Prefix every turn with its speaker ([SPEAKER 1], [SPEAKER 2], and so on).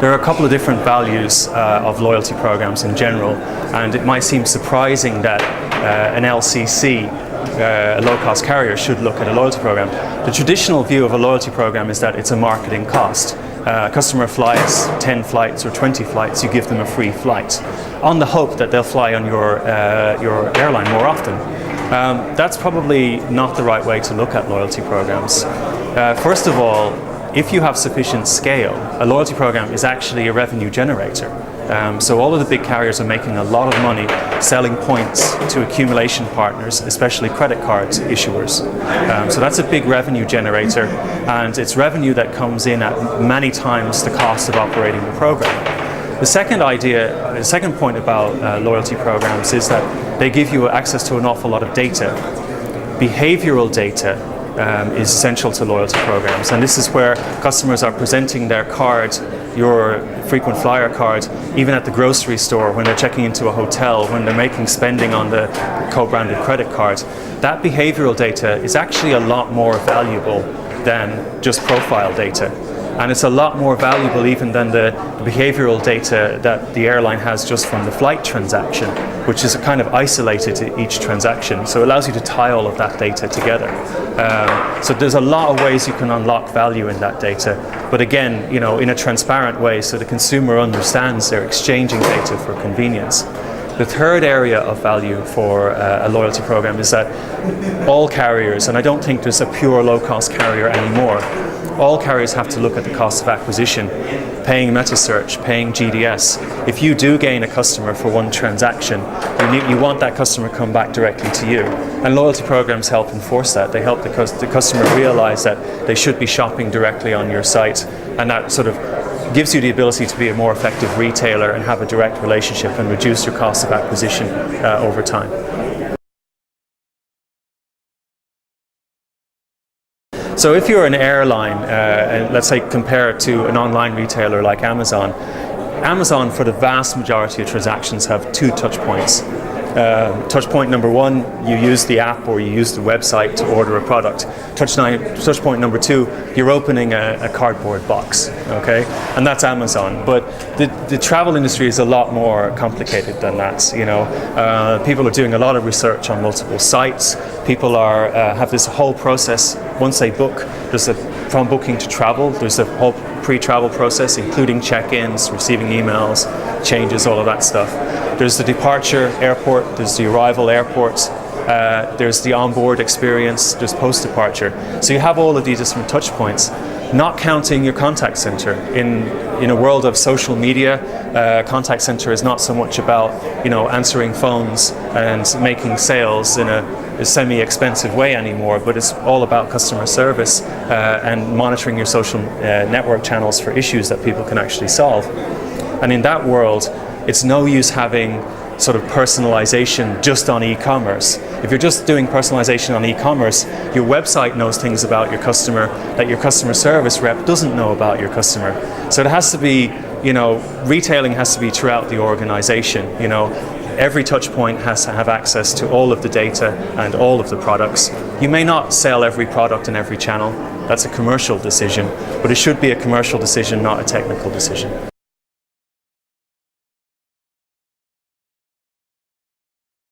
[SPEAKER 1] There are a couple of different values of loyalty programs in general, and it might seem surprising that an LCC, a low-cost carrier, should look at a loyalty program. The traditional view of a loyalty program is that it's a marketing cost. A customer flies 10 flights or 20 flights, you give them a free flight, on the hope that they'll fly on your airline more often. That's probably not the right way to look at loyalty programs. First of all, if you have sufficient scale, a loyalty program is actually a revenue generator. So all of the big carriers are making a lot of money selling points to accumulation partners, especially credit card issuers. So that's a big revenue generator, and it's revenue that comes in at many times the cost of operating the program. The second point about loyalty programs is that they give you access to an awful lot of data. Behavioral data is essential to loyalty programs, and this is where customers are presenting their card, your frequent flyer card, even at the grocery store, when they're checking into a hotel, when they're making spending on the co-branded credit card. That behavioral data is actually a lot more valuable than just profile data. And it's a lot more valuable even than the behavioral data that the airline has just from the flight transaction, which is kind of isolated to each transaction. So it allows you to tie all of that data together. So there's a lot of ways you can unlock value in that data. But again, you know, in a transparent way, so the consumer understands they're exchanging data for convenience. The third area of value for a loyalty program is that all carriers, and I don't think there's a pure low-cost carrier anymore, all carriers have to look at the cost of acquisition, paying meta-search, paying GDS. If you do gain a customer for one transaction, you want that customer to come back directly to you. And loyalty programs help enforce that. They help the customer realize that they should be shopping directly on your site, and that sort of gives you the ability to be a more effective retailer and have a direct relationship and reduce your cost of acquisition over time. So if you're an airline, and let's say compare it to an online retailer like Amazon, Amazon for the vast majority of transactions have two touch points. Touch point number one, you use the app or you use the website to order a product. Touch point number two, you're opening a cardboard box, okay? And that's Amazon. But the travel industry is a lot more complicated than that, you know. People are doing a lot of research on multiple sites. People have this whole process. Once they book, from booking to travel, there's a whole pre-travel process, including check-ins, receiving emails, changes, all of that stuff. There's the departure airport, there's the arrival airport, there's the onboard experience, there's post-departure. So you have all of these different touch points, not counting your contact center. In a world of social media, contact center is not so much about, you know, answering phones and making sales in a semi-expensive way anymore, but it's all about customer service and monitoring your social network channels for issues that people can actually solve. And in that world, it's no use having sort of personalization just on e-commerce. If you're just doing personalization on e-commerce, your website knows things about your customer that your customer service rep doesn't know about your customer. So it has to be, you know, retailing has to be throughout the organization, you know. Every touch point has to have access to all of the data and all of the products. You may not sell every product in every channel. That's a commercial decision, but it should be a commercial decision, not a technical decision.